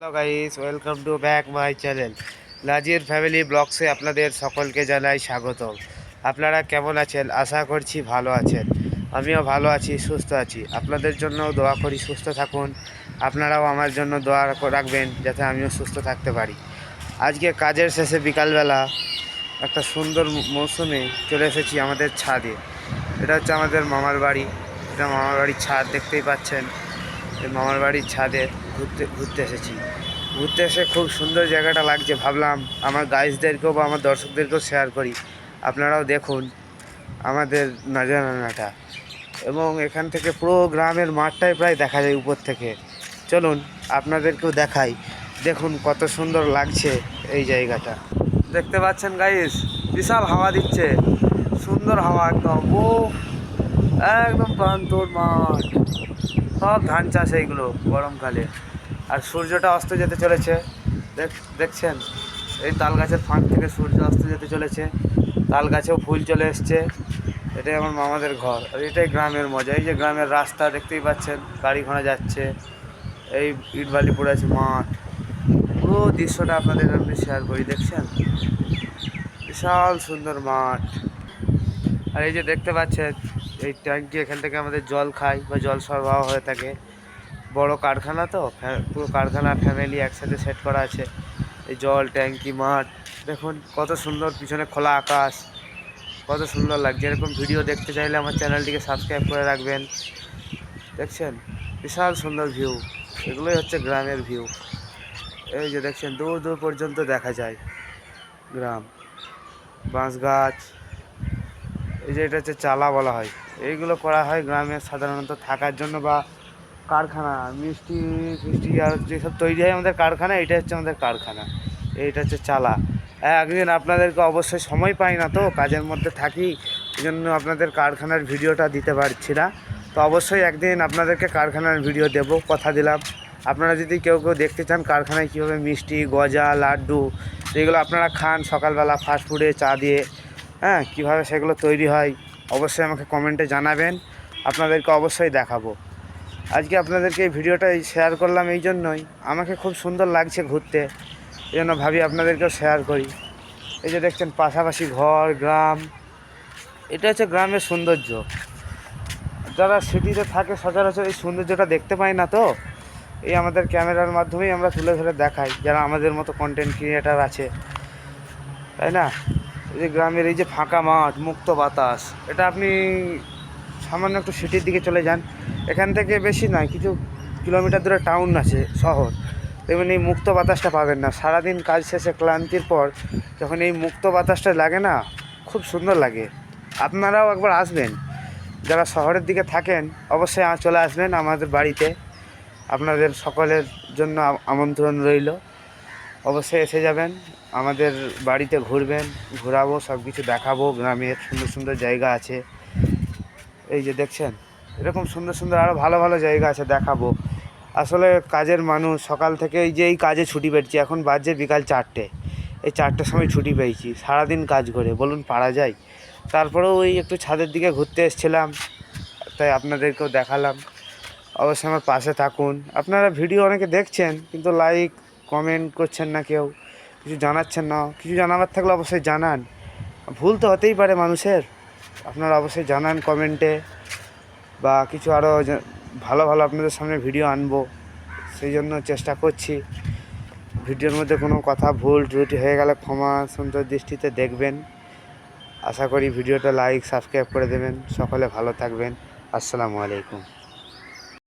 Hello guys, welcome to back my channel লাজির family ব্লগসে আপনাদের সকলকে জানাই স্বাগতম। আপনারা কেমন আছেন? আশা করছি ভালো আছেন। আমিও ভালো আছি, সুস্থ আছি। আপনাদের জন্য দোয়া করি সুস্থ থাকুন। আপনারাও আমার জন্য দোয়া রাখবেন যাতে আমিও সুস্থ থাকতে পারি। আজকে কাজের শেষে বিকালবেলা একটা সুন্দর মৌসুমে চলে এসেছি আমাদের ছাদে। এটা হচ্ছে আমাদের মামার বাড়ি। এটা মামার বাড়ির ছাদ, দেখতেই পাচ্ছেন। এই মামার বাড়ির ছাদে ঘুরতে এসেছি। ঘুরতে এসে খুব সুন্দর জায়গাটা লাগছে, ভাবলাম আমার গাইজদেরকেও বা আমার দর্শকদেরকেও শেয়ার করি, আপনারাও দেখুন আমাদের নজরানাটা। এবং এখান থেকে পুরো গ্রামের মাঠটাই প্রায় দেখা যায় উপর থেকে। চলুন আপনাদেরকেও দেখাই, দেখুন কত সুন্দর লাগছে এই জায়গাটা। দেখতে পাচ্ছেন গাইস, বিশাল হাওয়া দিচ্ছে, সুন্দর হাওয়া একদম। ও একদম প্রান্তর মাঠ, সব ধান চাষ এইগুলো গরমকালে। আর সূর্যটা অস্ত যেতে চলেছে, দেখছেন এই তাল গাছের ফাঁক থেকে সূর্য অস্ত যেতে চলেছে। তাল গাছেও ফুল চলে এসছে। এটাই আমার মামাদের ঘর, আর এটাই গ্রামের মজা। এই যে গ্রামের রাস্তা দেখতেই পাচ্ছেন, গাড়ি ঘোড়া যাচ্ছে, এই ইট বালি পড়ে আছে মাঠ। পুরো দৃশ্যটা আপনাদের আমি শেয়ার করি, দেখছেন বিশাল সুন্দর মাঠ। আর এই যে দেখতে পাচ্ছেন এই ট্যাঙ্কি, এখান থেকে আমাদের জল খাই বা জল সরবরাহ হয়ে থাকে। বড় কারখানা তো, পুরো কারখানা ফ্যামিলি একসাথে সেট করা আছে। এই জল ট্যাঙ্কি, মাঠ দেখুন কত সুন্দর, পিছনে খোলা আকাশ, কত সুন্দর লাগছে। এরকম ভিডিও দেখতে চাইলে আমার চ্যানেলটিকে সাবস্ক্রাইব করে রাখবেন। দেখছেন বিশাল সুন্দর ভিউ, এগুলোই হচ্ছে গ্রামের ভিউ। এই যে দেখছেন দূর দূর পর্যন্ত দেখা যায় গ্রাম, বাঁশ গাছ। এই যে এটা হচ্ছে চালা বলা হয়, এইগুলো করা হয় গ্রামে সাধারণত থাকার জন্য, বা কারখানা মিষ্টি ফিষ্টি আর যেসব তৈরি হয় আমাদের কারখানা, এটা হচ্ছে আমাদের কারখানা। এইটা হচ্ছে চালা। একদিন আপনাদেরকে অবশ্যই সময় পাই না, তো কাজের মধ্যে থাকি, এই জন্য আপনাদের কারখানার ভিডিওটা দিতে পারছি না। তো অবশ্যই একদিন আপনাদেরকে কারখানার ভিডিও দেব, কথা দিলাম। আপনারা যদি কেউ দেখতে চান কারখানায় কীভাবে মিষ্টি গজা লাড্ডু যেগুলো আপনারা খান সকালবেলা ফাস্টফুডে চা দিয়ে, হ্যাঁ, কীভাবে সেগুলো তৈরি হয়, অবশ্যই আমাকে কমেন্টে জানাবেন, আপনাদেরকে অবশ্যই দেখাবো। আজকে আপনাদেরকে এই ভিডিওটা শেয়ার করলাম এই জন্যই, আমাকে খুব সুন্দর লাগছে ঘুরতে, এই জন্য ভাবি আপনাদেরকেও শেয়ার করি। এই যে দেখছেন পাশাপাশি ঘর, গ্রাম, এটা হচ্ছে গ্রামের সৌন্দর্য। যারা সিটিতে থাকে সচরাচর এই সৌন্দর্যটা দেখতে পায় না, তো এই আমাদের ক্যামেরার মাধ্যমেই আমরা তুলে ধরে দেখাই, যারা আমাদের মতো কন্টেন্ট ক্রিয়েটার আছে, তাই না। এই যে গ্রামের এই যে ফাঁকা মাঠ, মুক্ত বাতাস, এটা আপনি সামান্য একটু সিটির দিকে চলে যান, এখান থেকে বেশি নয় কিছু কিলোমিটার দূরে টাউন আছে, শহর, দেখবেন এই মুক্ত বাতাসটা পাবেন না। সারাদিন কাজ শেষে ক্লান্তির পর যখন এই মুক্ত বাতাসটা লাগে না, খুব সুন্দর লাগে। আপনারাও একবার আসবেন, যারা শহরের দিকে থাকেন অবশ্যই চলে আসবেন আমাদের বাড়িতে। আপনাদের সকলের জন্য আমন্ত্রণ রইল, অবশ্যই এসে যাবেন আমাদের বাড়িতে, ঘুরবেন, ঘোরাবো, সব কিছু দেখাবো। গ্রামের সুন্দর সুন্দর জায়গা আছে, এই যে দেখছেন এরকম সুন্দর সুন্দর আরও ভালো ভালো জায়গা আছে, দেখাবো। আসলে কাজের মানুষ, সকাল থেকে এই যে এই কাজে ছুটি পেয়েছি, এখন বাজে বিকাল 4টে, এই 4টের সময় ছুটি পেয়েছি, সারাদিন কাজ করে বলুন পারা যায়। তারপরেও ওই একটু ছাদের দিকে ঘুরতে এসেছিলাম, তাই আপনাদেরকেও দেখালাম। অবশ্যই আমার পাশে থাকুন। আপনারা ভিডিও অনেকে দেখছেন কিন্তু লাইক কমেন্ট করছেন না, কেউ কিছু জানাচ্ছেন না। কিছু জানাবার থাকলে অবশ্যই জানান, ভুল তো হতেই পারে মানুষের, আপনারা অবশ্যই জানান কমেন্টে, বা কিছু আরও ভালো ভালো আপনাদের সামনে ভিডিও আনবো, সেই জন্য চেষ্টা করছি। ভিডিওর মধ্যে কোনো কথা ভুল ত্রুটি হয়ে গেলে ক্ষমা সুন্দর দৃষ্টিতে দেখবেন। আশা করি ভিডিওটা লাইক সাবস্ক্রাইব করে দেবেন। সকলে ভালো থাকবেন। আসসালামু আলাইকুম।